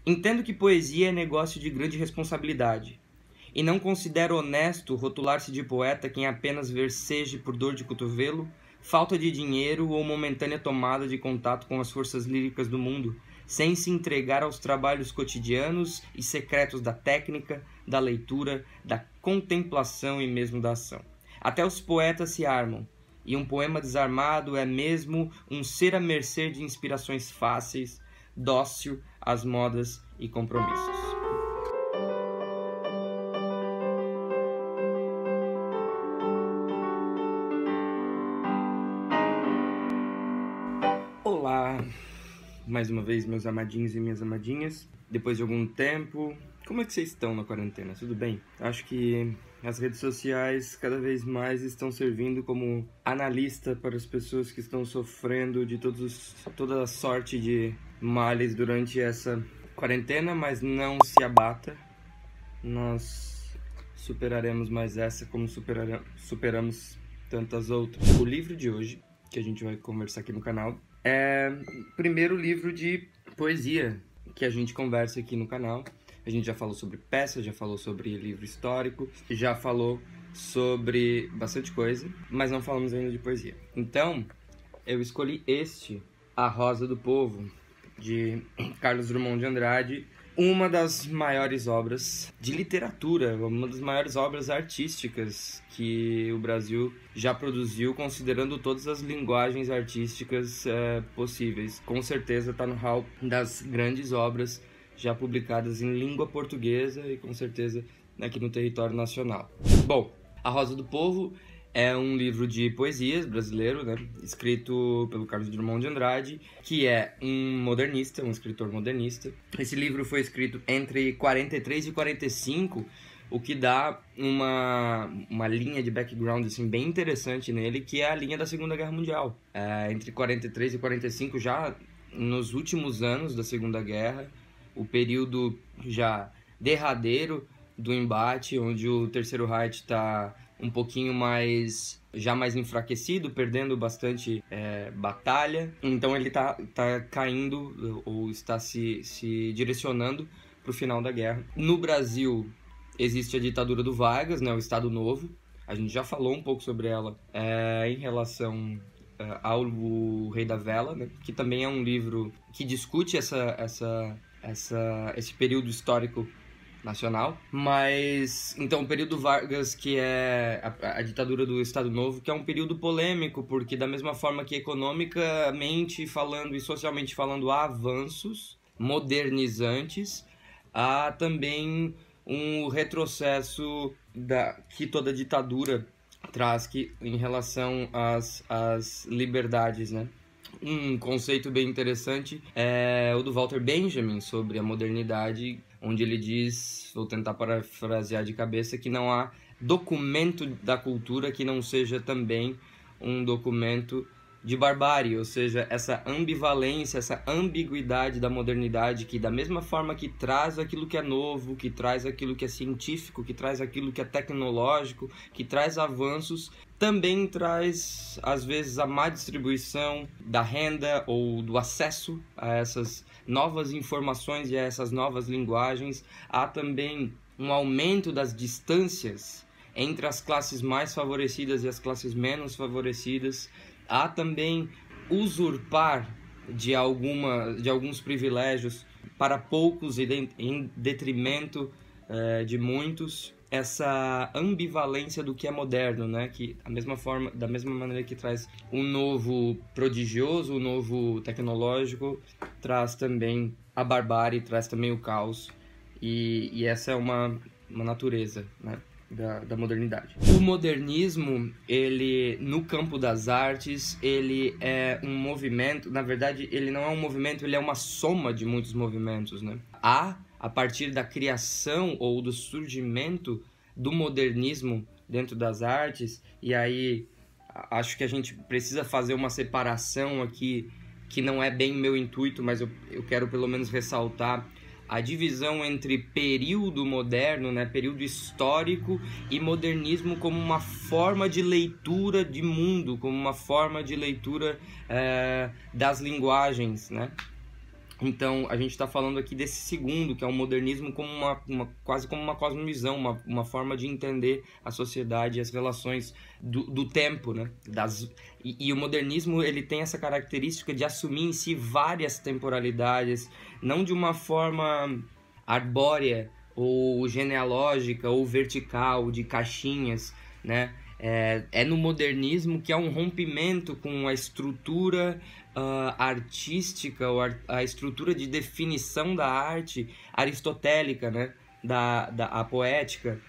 Entendo que poesia é negócio de grande responsabilidade, e não considero honesto rotular-se de poeta quem apenas verseje por dor de cotovelo, falta de dinheiro ou momentânea tomada de contato com as forças líricas do mundo, sem se entregar aos trabalhos cotidianos e secretos da técnica, da leitura, da contemplação e mesmo da ação. Até os poetas se armam, e um poema desarmado é mesmo um ser à mercê de inspirações fáceis, dócil às modas e compromissos. Olá, mais uma vez, meus amadinhos e minhas amadinhas. Depois de algum tempo, como é que vocês estão na quarentena? Tudo bem? Acho que as redes sociais cada vez mais estão servindo como analista para as pessoas que estão sofrendo de toda a sorte de males durante essa quarentena, mas não se abata. Nós superaremos mais essa como superamos tantas outras. O livro de hoje, que a gente vai conversar aqui no canal, é o primeiro livro de poesia que a gente conversa aqui no canal. A gente já falou sobre peça, já falou sobre livro histórico, já falou sobre bastante coisa, mas não falamos ainda de poesia. Então, eu escolhi A Rosa do Povo, de Carlos Drummond de Andrade, uma das maiores obras de literatura, uma das maiores obras artísticas que o Brasil já produziu, considerando todas as linguagens artísticas possíveis. Com certeza está no hall das grandes obras já publicadas em língua portuguesa e com certeza aqui no território nacional. Bom, A Rosa do Povo é um livro de poesias brasileiro, né, escrito pelo Carlos Drummond de Andrade, que é um modernista, um escritor modernista. Esse livro foi escrito entre 43 e 45, o que dá uma linha de background assim, bem interessante nele, que é a linha da Segunda Guerra Mundial. Entre 43 e 45, já nos últimos anos da Segunda Guerra, o período já derradeiro do embate, onde o Terceiro Reich está um pouquinho mais enfraquecido, perdendo bastante batalha. Então ele tá caindo ou está se direcionando para o final da guerra. No Brasil existe a ditadura do Vargas, né, o Estado Novo. A gente já falou um pouco sobre ela em relação ao Rei da Vela, né, que também é um livro que discute esse período histórico nacional. Mas então o período Vargas, que é a ditadura do Estado Novo, que é um período polêmico, porque da mesma forma que economicamente falando e socialmente falando há avanços modernizantes, há também um retrocesso que toda ditadura traz em relação às liberdades, né? Um conceito bem interessante é o do Walter Benjamin sobre a modernidade, onde ele diz, vou tentar parafrasear de cabeça, que não há documento da cultura que não seja também um documento de barbárie, ou seja, essa ambivalência, essa ambiguidade da modernidade, que da mesma forma que traz aquilo que é novo, que traz aquilo que é científico, que traz aquilo que é tecnológico, que traz avanços, também traz, às vezes, a má distribuição da renda ou do acesso a essas novas informações e a essas novas linguagens. Há também um aumento das distâncias entre as classes mais favorecidas e as classes menos favorecidas. Há também usurpar de alguns privilégios para poucos e em detrimento de muitos. Essa ambivalência do que é moderno, né? Que da mesma maneira que traz um novo prodigioso, um novo tecnológico, traz também a barbárie, traz também o caos, e essa é uma natureza, né, da modernidade. O modernismo, ele no campo das artes, ele é um movimento, na verdade ele não é um movimento, ele é uma soma de muitos movimentos, né? A partir da criação ou do surgimento do modernismo dentro das artes, e aí acho que a gente precisa fazer uma separação aqui, que não é bem meu intuito, mas eu quero pelo menos ressaltar a divisão entre período moderno, né, período histórico, e modernismo como uma forma de leitura de mundo, como uma forma de leitura das linguagens, né? Então, a gente está falando aqui desse segundo, que é o modernismo como quase como uma cosmovisão, uma forma de entender a sociedade e as relações do tempo, né? E o modernismo, ele tem essa característica de assumir em si várias temporalidades, não de uma forma arbórea ou genealógica ou vertical, de caixinhas, né? É no modernismo que há um rompimento com a estrutura artística, ou a estrutura de definição da arte aristotélica, né? A poética,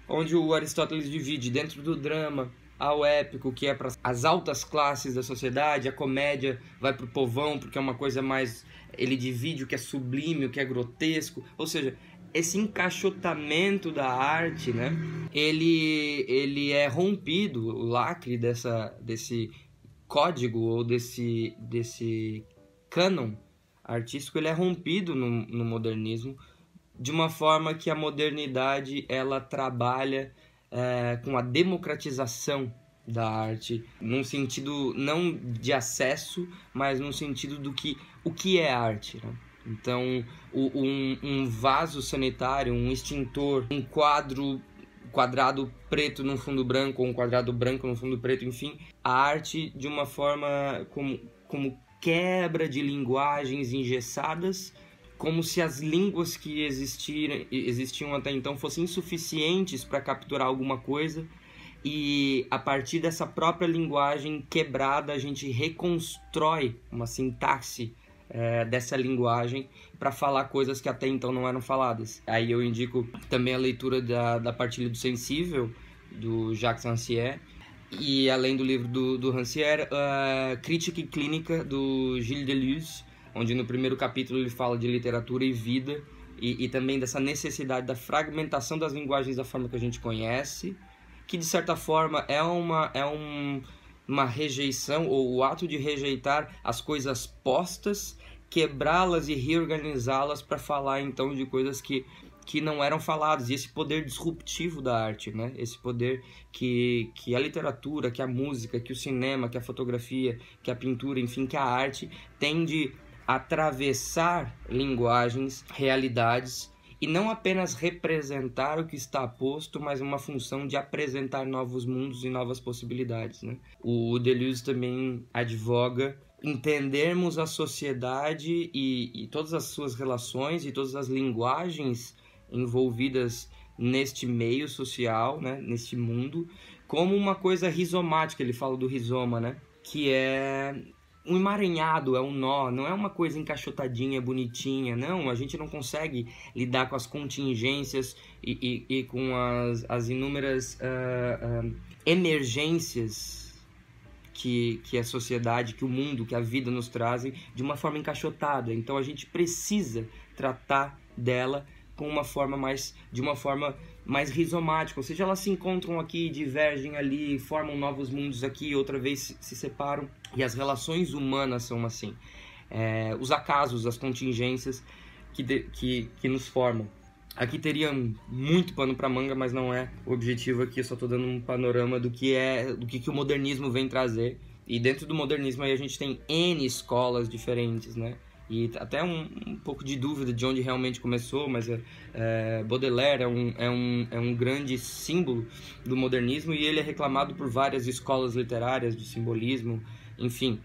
onde o Aristóteles divide dentro do drama ao épico, que é para as altas classes da sociedade, a comédia vai para o povão, porque é uma coisa mais... Ele divide o que é sublime, o que é grotesco, ou seja, esse encaixotamento da arte, né? Ele é rompido, o lacre desse código ou desse cânon artístico, ele é rompido no modernismo, de uma forma que a modernidade ela trabalha com a democratização da arte, num sentido não de acesso, mas no sentido o que é arte, né? Então, um vaso sanitário, um extintor, um quadrado preto num fundo branco, ou um quadrado branco num fundo preto, enfim, a arte de uma forma como quebra de linguagens engessadas, como se as línguas que existiam até então fossem insuficientes para capturar alguma coisa, e a partir dessa própria linguagem quebrada a gente reconstrói uma sintaxe dessa linguagem para falar coisas que até então não eram faladas. Aí eu indico também a leitura da Partilha do Sensível, do Jacques Rancière, e além do livro do Rancière, Crítica e Clínica, do Gilles Deleuze, onde no primeiro capítulo ele fala de literatura e vida, e também dessa necessidade da fragmentação das linguagens da forma que a gente conhece, que de certa forma é uma rejeição, ou o ato de rejeitar as coisas postas, quebrá-las e reorganizá-las para falar então de coisas que não eram faladas, e esse poder disruptivo da arte, né? Esse poder que a literatura, que a música, que o cinema, que a fotografia, que a pintura, enfim, que a arte tem de atravessar linguagens, realidades, e não apenas representar o que está posto, mas uma função de apresentar novos mundos e novas possibilidades, né? O Deleuze também advoga entendermos a sociedade e todas as suas relações e todas as linguagens envolvidas neste meio social, né? Neste mundo, como uma coisa rizomática. Ele fala do rizoma, né? Que é um emaranhado, é um nó, não é uma coisa encaixotadinha, bonitinha, não, a gente não consegue lidar com as contingências e com as inúmeras emergências que a sociedade, que o mundo, que a vida nos trazem de uma forma encaixotada. Então a gente precisa tratar dela de uma forma mais rizomática, ou seja, elas se encontram aqui, divergem ali, formam novos mundos aqui, outra vez se separam, e as relações humanas são assim, os acasos, as contingências que nos formam. Aqui teria muito pano para manga, mas não é o objetivo aqui, eu só estou dando um panorama do que o modernismo vem trazer, e dentro do modernismo aí a gente tem N escolas diferentes, né? E até um pouco de dúvida de onde realmente começou, mas Baudelaire é um grande símbolo do modernismo, e ele é reclamado por várias escolas literárias de simbolismo, enfim.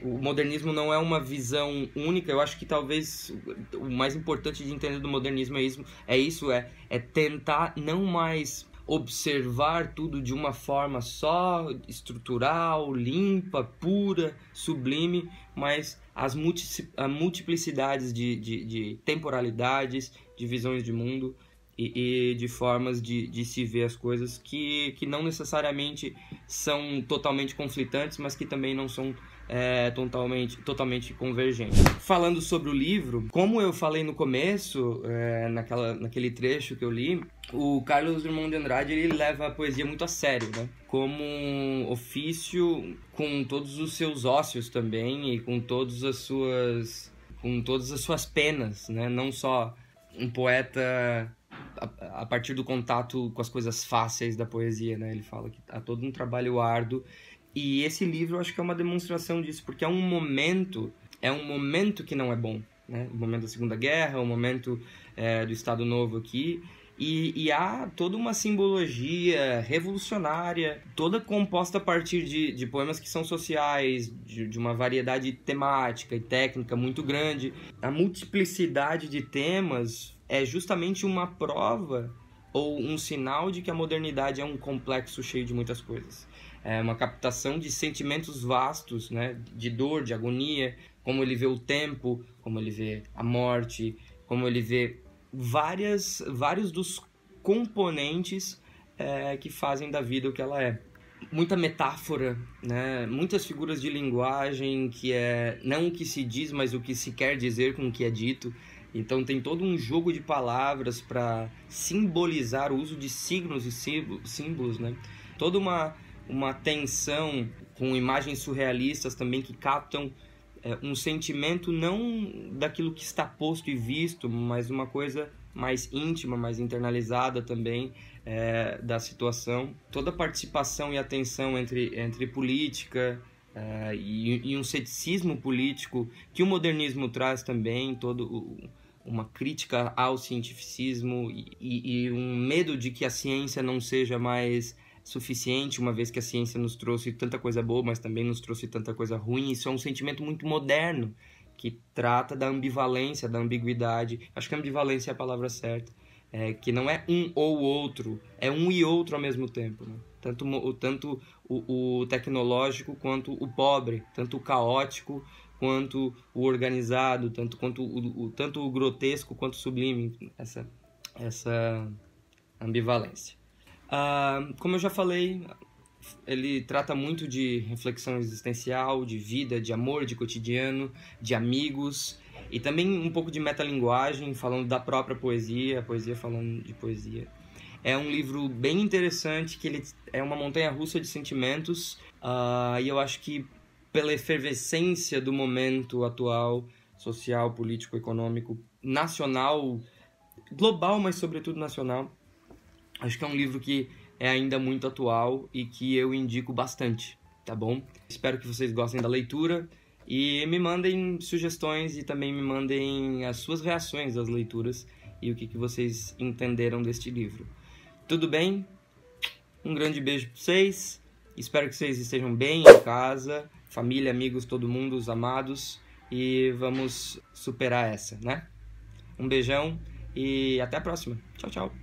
O modernismo não é uma visão única. Eu acho que talvez o mais importante de entender do modernismo é tentar não mais observar tudo de uma forma só estrutural, limpa, pura, sublime, mas a multiplicidades de temporalidades, de visões de mundo e de formas de se ver as coisas que não necessariamente são totalmente conflitantes, mas que também não são totalmente convergentes. Falando sobre o livro, como eu falei no começo, naquele trecho que eu li, o Carlos Drummond de Andrade ele leva a poesia muito a sério, né? Como um ofício, com todos os seus ócios também, e com todas as suas penas, né? Não só um poeta a partir do contato com as coisas fáceis da poesia, né? Ele fala que há todo um trabalho árduo. E esse livro eu acho que é uma demonstração disso, porque é um momento é um momento que não é bom, né? O momento da Segunda Guerra, o momento do Estado Novo aqui. E há toda uma simbologia revolucionária, toda composta a partir de poemas que são sociais, de uma variedade temática e técnica muito grande. A multiplicidade de temas é justamente uma prova ou um sinal de que a modernidade é um complexo cheio de muitas coisas. É uma captação de sentimentos vastos, né? De dor, de agonia, como ele vê o tempo, como ele vê a morte, como ele vê vários dos componentes que fazem da vida o que ela é. Muita metáfora, né? Muitas figuras de linguagem que é não o que se diz, mas o que se quer dizer com o que é dito. Então tem todo um jogo de palavras para simbolizar o uso de signos e símbolos, né? Toda uma tensão com imagens surrealistas também que captam um sentimento não daquilo que está posto e visto, mas uma coisa mais íntima, mais internalizada também da situação. Toda a participação e atenção entre política e um ceticismo político que o modernismo traz também, uma crítica ao cientificismo e um medo de que a ciência não seja mais suficiente, uma vez que a ciência nos trouxe tanta coisa boa, mas também nos trouxe tanta coisa ruim. Isso é um sentimento muito moderno, que trata da ambivalência, da ambiguidade. Acho que ambivalência é a palavra certa. Que não é um ou outro, é um e outro ao mesmo tempo, né? Tanto o tecnológico quanto o pobre, tanto o caótico quanto o organizado, tanto o grotesco quanto o sublime, essa ambivalência. Como eu já falei, ele trata muito de reflexão existencial, de vida, de amor, de cotidiano, de amigos, e também um pouco de metalinguagem, falando da própria poesia, a poesia falando de poesia. É um livro bem interessante, que ele é uma montanha-russa de sentimentos, e eu acho que pela efervescência do momento atual, social, político, econômico, nacional, global, mas sobretudo nacional, acho que é um livro que é ainda muito atual e que eu indico bastante, tá bom? Espero que vocês gostem da leitura e me mandem sugestões e também me mandem as suas reações às leituras e o que vocês entenderam deste livro. Tudo bem? Um grande beijo para vocês. Espero que vocês estejam bem em casa, família, amigos, todo mundo, os amados, e vamos superar essa, né? Um beijão e até a próxima. Tchau, tchau.